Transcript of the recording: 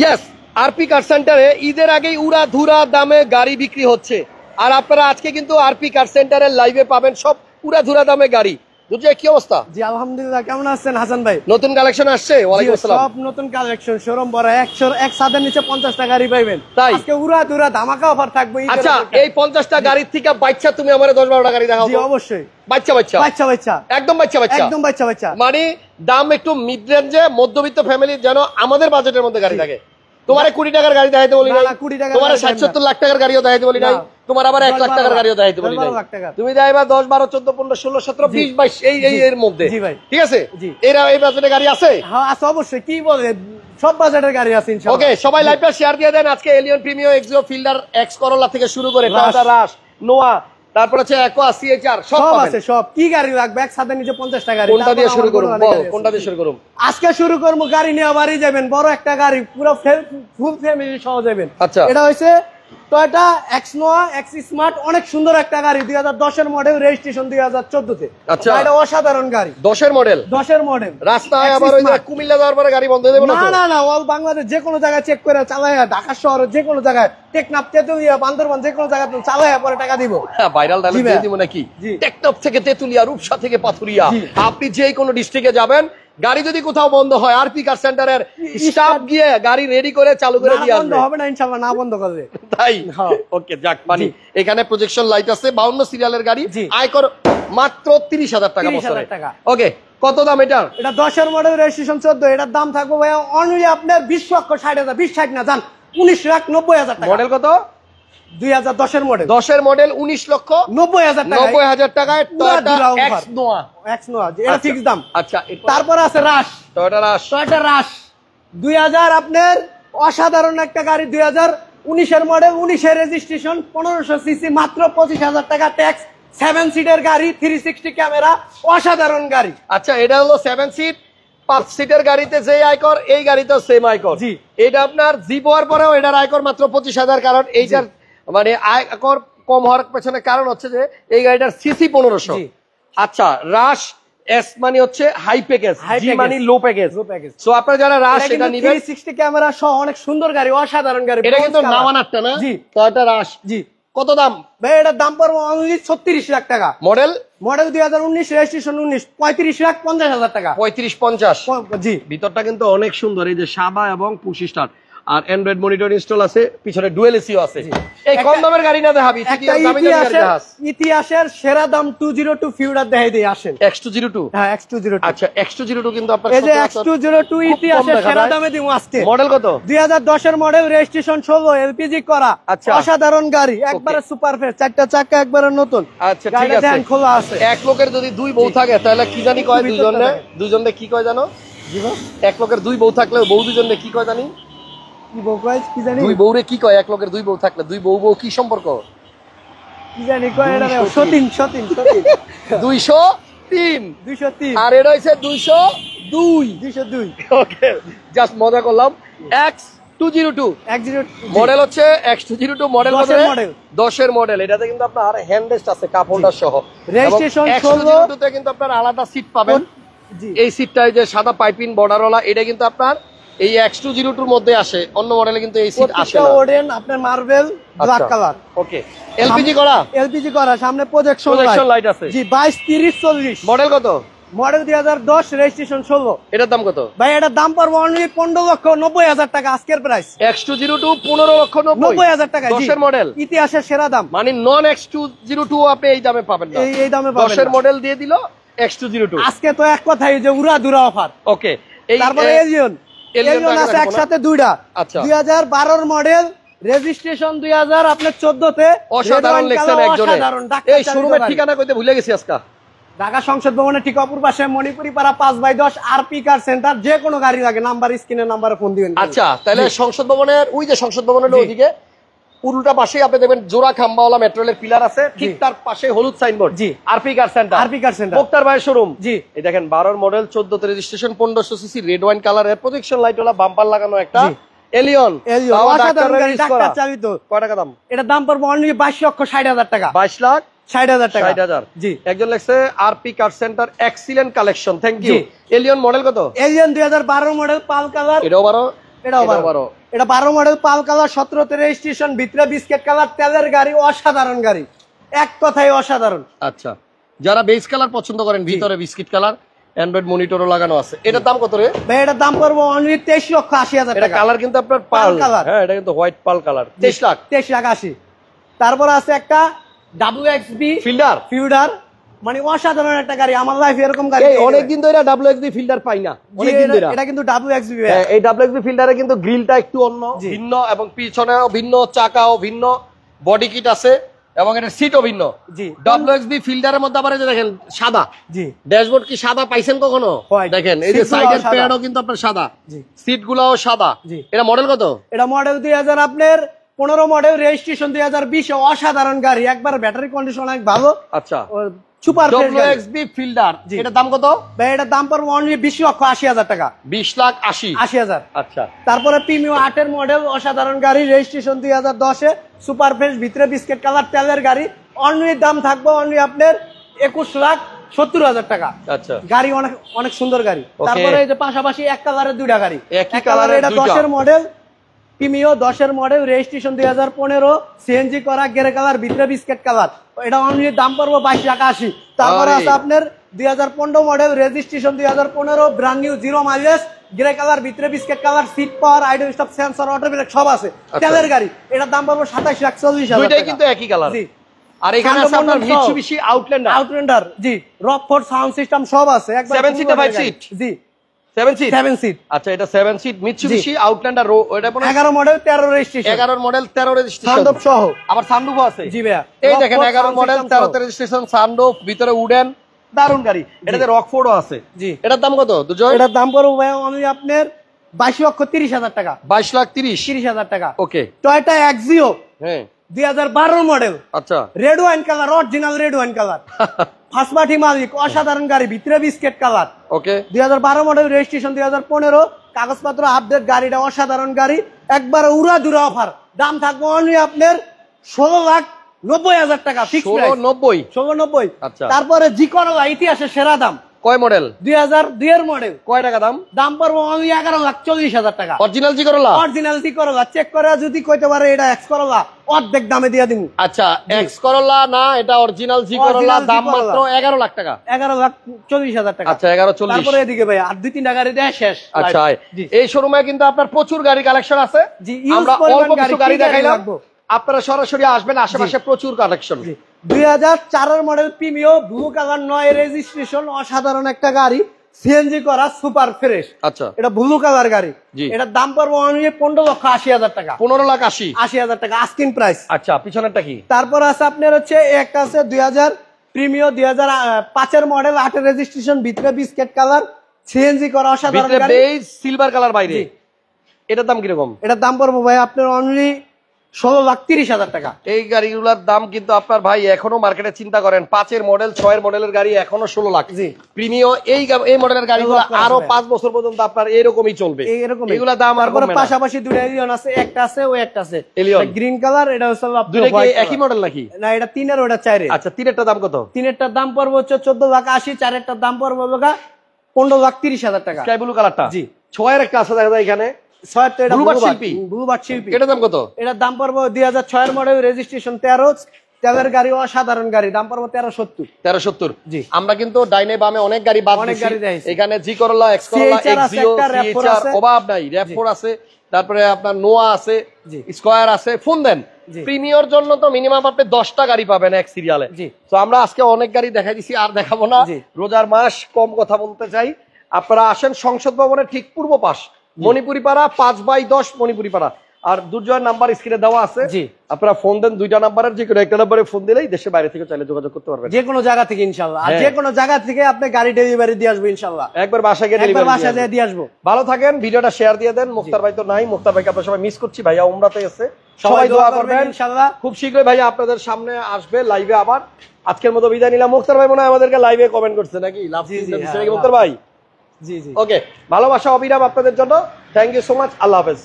Yes, RP কার সেন্টারে ঈদের আগেই উড়া ধুরা দামে গাড়ি বিক্রি হচ্ছে। আর আপনারা আজকে কিন্তু আরপি কার সেন্টারের লাইভে পাবেন সব উড়া ধুরা দামে গাড়ি। বুঝছে কি অবস্থা? জি আলহামদুলিল্লাহ, কেমন আছেন হাসান ভাই? নতুন কালেকশন আসছে? ওয়ালাইকুম আসসালাম। সব নতুন কালেকশন, শোরুম ভরা, এক ছাদের নিচে 50টা গাড়ি পাইবেন। তাই আজকে উড়া ধুরা ধামাকা অফার থাকবে। আচ্ছা, এই 50টা গাড়ির থেকে বাচ্চা তুমি আমারে 10-12টা গাড়ি দেখাও। জি অবশ্যই, বাচ্চা বাচ্চা বাচ্চা বাচ্চা, একদম বাচ্চা বাচ্চা, একদম বাচ্চা বাচ্চা, মানে দাম একটু মিড রেঞ্জে, মধ্যবিত্ত ফ্যামিলি যেন আমাদের বাজেটের মধ্যে গাড়ি থাকে। তোমার 20 টাকার গাড়ি দেখাইতে বলি না, তোমার 60-70 লাখ টাকার গাড়িও দেখাইতে বলি না, তোমার আবার 1 লাখ টাকার গাড়িও দেখাইতে বলি না। তুমি দেখাইবা 10, 12, 14, 15, 16, 17, 20, 22 এই এর মধ্যে। ঠিক আছে, এরা এই বাজেটে গাড়ি আছে? হ্যাঁ আছে অবশ্যই। কি বলে, সব বাজেটের গাড়ি আছে ইনশাআল্লাহ। ওকে, সবাই লাইভটা শেয়ার দিয়ে দেন। আজকে Allion Premio, Axio, Fielder, X Corolla থেকে শুরু করে টয়োটা রাশ, নোয়া, তারপর আছে অ্যাকোয়া, সিএইচআর সব আছে। সব কি গাড়ি লাগবে? এক ছাদের নিচে 50টা গাড়ি। কোনটা দিয়ে শুরু করব? কোনটা দিয়ে শুরু করব? আজকে শুরু করব গাড়ি নিয়ে বাড়ি যাবেন, বড় একটা গাড়ি, পুরো ফুল ফ্যামিলি সহ যাবেন। আচ্ছা, এটা হইছে টয়োটা এক্স নোয়া, এক্স স্মার্ট, অনেক সুন্দর একটা গাড়ি, 2010 এর মডেল, রেজিস্ট্রেশন 2014 তে। আচ্ছা, এটা অসাধারণ গাড়ি, 10 এর মডেল। রাস্তায় আবার ওই যে কুমিল্লা যাওয়ার পরে গাড়ি বন্ধ হয়ে যাবে না? না না, অল বাংলাদেশ যে কোনো জায়গায় চেক করে চালায়া, ঢাকা শহরে যে কোনো জায়গায়, টেকনাফ, তেতুলিয়া, বান্দরবান যে কোনো জায়গায় চালায়া পরে টাকা দিব। হ্যাঁ, ভাইরাল ডায়লগ দিয়ে দিব নাকি? টেকনাফ থেকে তেতুলিয়া, রূপসা থেকে পাথুরিয়া, আপনি যে কোনো ডিস্ট্রিক্টে যাবেন, গাড়ি যদি কোথাও বন্ধ হয়, আরপি কার সেন্টারের স্টাফ গিয়ে গাড়ি রেডি করে চালু করে দিয়ে আসবে। বন্ধ হবে না ইনশাআল্লাহ, না বন্ধ করবে। তাই ওকে, যাক, মানে এখানে প্রজেকশন লাইট আছে, 52 সিরিয়ালের গাড়ি, আয়কর মাত্র 30,000 টাকা বছরে। ওকে, কত দাম এটার? এটা 10 এর মডেল, রেজিস্ট্রেশন 14। এটার দাম থাকবে ভাই অনলি আপনার 20,60,000, 20,60 না, জান 19,90,000 টাকা। মডেল কত? 2010 এর মডেল। 10 এর মডেল, 19,90,000 টাকা। 90,000 টাকায় টয়োটা এক্স নোয়া। এটা ফিক্স দাম। আচ্ছা, তারপর আছে রাশ, টয়োটা রাশ 2000 আপনার অসাধারণ একটা গাড়ি, 2019 এর মডেল, 19 এর রেজিস্ট্রেশন, 1500 সিসি, মাত্র 25,000 টাকা ট্যাক্স, 7 সিটের গাড়ি, 360 ক্যামেরা, অসাধারণ গাড়ি। আচ্ছা, এটা হলো 7 সিট, 5 সিটের গাড়িতে যে আয়কর, এই গাড়িতেও সেম আয়কর। জি, এটা আপনার জি হওয়ার পরেও এটার আয়কর মাত্র 25,000। কারণ এইটার মানে আয়কর কম হওয়ার পেছনে কারণ হচ্ছে যে এই গাড়িটার সিসি 1500। আচ্ছা, রাশ এস মানে হচ্ছে হাই প্যাকেজ, জি মানে লো প্যাকেজ। সো আপনারা যারা রাশ এটা নেবেন, 360 ক্যামেরা সহ অনেক সুন্দর গাড়ি, অসাধারণ গাড়ি। এটা কিন্তু নামানাট্টা না? জি, টয়োটা রাশ। জি। কত দাম ভাই? এটার দাম পড়বে অনলি 36 লাখ টাকা। মডেল 2019, রেজিস্ট্রেশন 19, 35,50,000 টাকা। 35-50। জি, ভিতরটা কিন্তু অনেক সুন্দর, এই যে সাদা এবং পুশ স্টার্ট, আর অ্যান্ড্রয়েড মনিটর ইনস্টল আছে, পিছনে ডুয়েল এসিও আছে। এই কম দামের গাড়ি না দেখাবি, ইতিহাসের সেরা দাম 202 ফিউডার দেখাই দিয়ে আসেন। X202? হ্যাঁ, X202। আচ্ছা, X202 কিন্তু আপনার এই যে X202 ইতিহাসের সেরা দামে দিমু আজকে। মডেল কত? 2010 এর মডেল, রেজিস্ট্রেশন 16, এলপিজি করা। আচ্ছা, অসাধারণ গাড়ি, একবারে সুপার ফ্রেশ, 4টা চাকা একবারে নতুন। আচ্ছা, ঠিক আছে। খোলা আছে। এক লোকের যদি 2 বউ থাকে তাহলে কি জানি কয়? দুইজনে কি কয় জানো? এক লোকের 2 বউ থাকলে বউ দুজনে কি কয় জানি? কি বউ কয় কি জানি? 2 বউরে কি কয়? এক লোকের 2 বউ থাকলে 2 বউ কি সম্পর্ক কি জানি কয়? এটা 203। 203 আর এটা হইছে 202। ওকে, জাস্ট মজা করলাম। X202 মডেল হচ্ছে X202 মডেল, 10 এর মডেল। এটাতে কিন্তু আপনার হ্যান্ড রেস্ট আছে, কাপ হোল্ডার সহ। রেজিস্ট্রেশন 16 তে কিন্তু আপনার আলাদা সিট পাবেন। এই সিটটাই যে সাদা পাইপিং বর্ডারওয়ালা, এটা কিন্তু আপনার এই X202 এর মধ্যে আসে, অন্য মডেলে কিন্তু এই সিট আসে না। ওডেন আপনার মার্বেল ব্ল্যাক কালার। ওকে, এলপিজি করা, সামনে প্রজেকশন লাইট আছে। জি, 22, 30, 40। মডেল কত? Model 2010, registration 16। এটার দাম কত? ভাই এটার দাম পড়বে অনলি 15,90,000 টাকা আজকের প্রাইস। X202 15,90,000 টাকা। 10 এর মডেল, ইতিহাসের সেরা দাম। মানে নন X202 আপনি এই দামে পাবেন না, এই দামে পাবেন। 10 এর মডেল দিয়ে দিল X202। আজকে তো এক কথাই যে উড়া দুরা অফার। ওকে, তারপরে এলিয়ন আছে একসাথে দুইটা। আচ্ছা, 2012 এর মডেল, রেজিস্ট্রেশন 2000 আপনার 14 তে। অসাধারণ লেখছেন একজনে। এই শোরুমের ঠিকানা কইতে ভুলে গেছি আজকে। ঢাকা সংসদ ভবনের ঠিক অপর পাশে, মণিপুরি পাড়া 5/10, আরপি কার সেন্টার। যে কোনো গাড়ি লাগে নাম্বার স্ক্রিনের নাম্বারে ফোন দিবেন। আচ্ছা, তাহলে সংসদ ভবনের ওই যে সংসদ ভবনের ওইদিকে উল্টা পাশে আপনি দেখবেন জোড়া খাম্বাওয়ালা মেট্রো রেলের পিলার আছে, ঠিক তার পাশে হলুদ সাইনবোর্ড। জি, আরপি কার সেন্টার, মুক্তার ভাইয়ের শোরুম। জি, এই দেখেন 12 মডেল, 14 তে রেজিস্ট্রেশন, 1500 সিসি, রেড ওয়াইন কালারের প্রজেকশন লাইটওয়ালা বাম্পার লাগানো একটা এলিয়ন। অসাধারণ গাড়ি, ডাক্তার চালিত। কয় টাকা দাম? এটা দাম পড়বে অনলি 22,60,000 টাকা। 22,60,000 টাকা। 60,000। জি, একজন লেখছে RP car centre, excellent collection, thank you. Allion model কত? Allion 2012 model, pearl colour. এটাও 12? এটাও 12। এটা 12 মডেল পাল কালার 17 তে রেজিস্ট্রেশন ভিতরে বিস্কিট কালার তেলের গাড়ি অসাধারণ গাড়ি এক কথায় অসাধারণ আচ্ছা যারা বেস কালার পছন্দ করেন ভিতরে বিস্কিট কালার অ্যান্ড্রয়েড মনিটরও লাগানো আছে এটার দাম কত রে ভাই এটার দাম পড়বে অনলি 23,80,000 এটা টাকা কালার কিন্তু আপনার পাল পাল কালার হ্যাঁ এটা কিন্তু হোয়াইট পাল কালার 23,80,000 তারপর আছে একটা WXB ফিল্ডার মানে অসাধারণ একটা গাড়ি আমার লাইফে এরকম গাড়ি অনেকদিন ধরে WXB ফিল্ডার পাই না অনেকদিন ধরে এটা কিন্তু WXB এই WXB ফিল্ডারে কিন্তু গ্রিলটা একটু অন্য ভিন্ন এবং পিছনেও ভিন্ন চাকাও ভিন্ন বডি কিট আছে এবং এটা সিটও ভিন্ন জি WXB ফিল্ডারের মধ্যে আবার এই যে দেখেন সাদা জি ড্যাশবোর্ড কি সাদা পাইছেন কখনো দেখেন এই যে সাইডের প্যাডও কিন্তু আপনার সাদা জি সিট গুলাও সাদা জি এটা মডেল কত এটা মডেল 2000 আপনার 15 মডেল রেজিস্ট্রেশন 2020 অসাধারণ গাড়ি একবার ব্যাটারি কন্ডিশন অনেক ভালো আচ্ছা সুপার WXB ফিল্ডার এটা দাম কত ভাই এটা দাম পড়বে অনলি 20,80,000 টাকা 20,80,000 আচ্ছা তারপরে প্রিমিয়াম 8 এর মডেল অসাধারণ গাড়ি রেজিস্ট্রেশন 2010 এ সুপার ফ্রেশ ভিতরে বিস্কিট কালার তেলের গাড়ি অনলি দাম থাকবে অনলি আপনার 21,70,000 টাকা আচ্ছা গাড়ি অনেক অনেক সুন্দর গাড়ি তারপরে এই যে পাশাপাশি এক কালারের দুইটা গাড়ি এক কালারের এটা 10 এর মডেল প্রিমিও 10 এর মডেল রেজিস্ট্রেশন 2015 সিএনজি করা গ্রে কালার ভিতরে বিস্কিট কালার এটা অনলি দাম পড়বে 22,80,000 তারপরে আছে আপনার 2015 model registration 2015 brand new zero mileage grey colour ভিতরে biscuit colour seat power idle stop sensor auto brake সব আছে তেলের গাড়ি এটার দাম পড়বে 27,40,000 দুইটাই কিন্তু একই কালার জি আর এখানে আছে আপনার মিৎসুবিশি আউটল্যান্ডার জি রকফোর্ড সাউন্ড সিস্টেম সব আছে একবার 7 সিট 5 সিট জি 7 সিট আচ্ছা এটা 7 সিট মিৎসুবিশি আউটল্যান্ডার ওটা 11 model 13 registration 11 model 13 registration sunroof সহ আবার সানরুফও আছে জি ভাইয়া এই দেখেন 11 মডেল 13 তে রেজিস্ট্রেশন সানরুফ ভিতরে উডেন দারুন গাড়ি এটাতে রকফোর্ডও আছে জি এটার দাম কত দুজয় এটার দাম পড়বে ভাই অনলি আপনার 22,30,000 টাকা 22,30,000 টাকা ওকে টয়োটা এক্সিও হ্যাঁ 2012 মডেল আচ্ছা red wine colour original red wine colour first party মালিক অসাধারণ গাড়ি ভিতরে biscuit colour okay 2012 model registration 2015 কাগজপত্র আপডেট গাড়িটা অসাধারণ গাড়ি একবার উড়া দুরা অফার দাম থাকবে অনলি আপনার 16,90,000 টাকা ফিক্স প্রাইস 16,90 আচ্ছা তারপরে জি করলা ইতিহাসের সেরা দাম কয় মডেল 2002 এর মডেল কয় টাকা দাম দাম পড়বে অনলি 11,40,000 টাকা অরিজিনাল জি করলা অরিজিনাল জি করলা চেক করে যদি কইতে পারে এটা এক্স করলা অর্ধেক দামে দিয়ে দিমু আচ্ছা এক্স করলা না এটা অরিজিনাল জি করলা দাম মাত্র 11 লাখ টাকা 11,40,000 টাকা আচ্ছা 11,40,000 তারপরে এদিকে ভাই আর দুই তিনটা গাড়ি দেয়া শেষ আচ্ছা এই শোরুমে কিন্তু আপনার প্রচুর গাড়ি কালেকশন আছে জি আমরা অল্প কিছু গাড়ি দেখাইলাম আপনারা সরাসরি আসবেন আশেপাশে প্রচুর কালেকশন 2004 এর model Premio blue colour 9 registration অসাধারণ একটা গাড়ি সিএনজি করা সুপার ফ্রেশ আচ্ছা এটা ব্লু কালার গাড়ি এটার দাম পড়বে অনলি 15,80,000 টাকা 15,80,000 টাকা আস্কিং প্রাইস আচ্ছা পিছনেরটা কি তারপর আছে আপনার হচ্ছে একটা আছে 2000 প্রিমিও 2005 এর মডেল 8 রেজিস্ট্রেশন ভিতরে বিস্কিট কালার সিএনজি করা অসাধারণ গাড়ি বেজ সিলভার কালার বাইরে এটার দাম কি রকম এটার দাম পড়বে ভাই আপনার অনলি 16,30,000 টাকা এই গাড়িগুলোর দাম কিন্তু আপনার ভাই এখনো মার্কেটে চিন্তা করেন 5 এর মডেল 6 এর মডেলের গাড়ি এখনো 16 লাখ জি প্রিমিও এই মডেলের গাড়িগুলো আরো 5 বছর পর্যন্ত আপনার এরকমই চলবে এগুলা দাম আর কমবে না পাশাপাশি দুটো এলিয়ন আছে একটা আছে ওই একটা আছে এলিয়ন গ্রিন কালার এটা হচ্ছে দুটো কি একই মডেল নাকি না এটা 3 এর ওটা 4 এর আচ্ছা 3 এরটা দাম কত 3 এরটার দাম পড়বে হচ্ছে 14,80,000 4 এরটার দাম পড়বে 15,30,000 টাকা স্কাই ব্লু কালারটা জি 6 এর একটা আছে দেখা যায় এখানে শিল্পী এটার দাম কত এটার দাম পড়বে 2006 এর মডেল রেজিস্ট্রেশন 13 তেলের গাড়ি অসাধারণ গাড়ি দাম পড়বে 1370 জি আমরা কিন্তু ডাইনে বামে অনেক গাড়ি বাদ দিয়েছি এখানে জি করলা এক্স করলা এক্সিও সিএচআর অভাব নাই র‍্যাপ4 আছে তারপরে আপনার নোয়া আছে স্কয়ার আছে ফোন দেন প্রিমিয়র জন্য তো মিনিমাম আপনি 10টা গাড়ি পাবেন এক সিরিয়ালে তো আমরা আজকে অনেক গাড়ি দেখাই দিছি আর দেখাবো না রোজার মাস কম কথা বলতে চাই আপনারা আসেন সংসদ ভবনের ঠিক পূর্ব পাশ মণিপুরি পাড়া 5/10 মণিপুরি পাড়া আর দুর্জয়ের নাম্বার স্ক্রিনে দেওয়া আছে আপনারা ফোন দেন দুইটা নাম্বারের যে কোনো একটা নাম্বারে ফোন দিলেই দেশের বাইরে থেকে চাইলে যোগাযোগ করতে পারবেন যে কোনো জায়গা থেকে ইনশাআল্লাহ আর যে কোনো জায়গা থেকে আপনি গাড়ি ডেলিভারি দিয়ে আসবেন ইনশাআল্লাহ একবার বাসায় গিয়ে ডেলিভারি দিয়ে আসবো ভালো থাকেন ভিডিওটা শেয়ার দিয়ে দেন মুক্তার ভাই তো নাই মুক্তার ভাইকে আপনারা সবাই মিস করছি ভাইয়া উমরাতে গেছে সবাই দোয়া করবেন ইনশাআল্লাহ খুব শীঘ্রই ভাইয়া আপনাদের সামনে আসবে লাইভে আবার আজকের মতো বিদায় নিলাম মুক্তার ভাই মনে হয় আমাদেরকে লাইভে কমেন্ট করছে নাকি লাভ দিচ্ছে নাকি মুক্তার ভাই জি ওকে ভালোবাসা অবিরাম আপনাদের জন্য থ্যাংক ইউ সো মাচ আল্লাহ হাফেজ।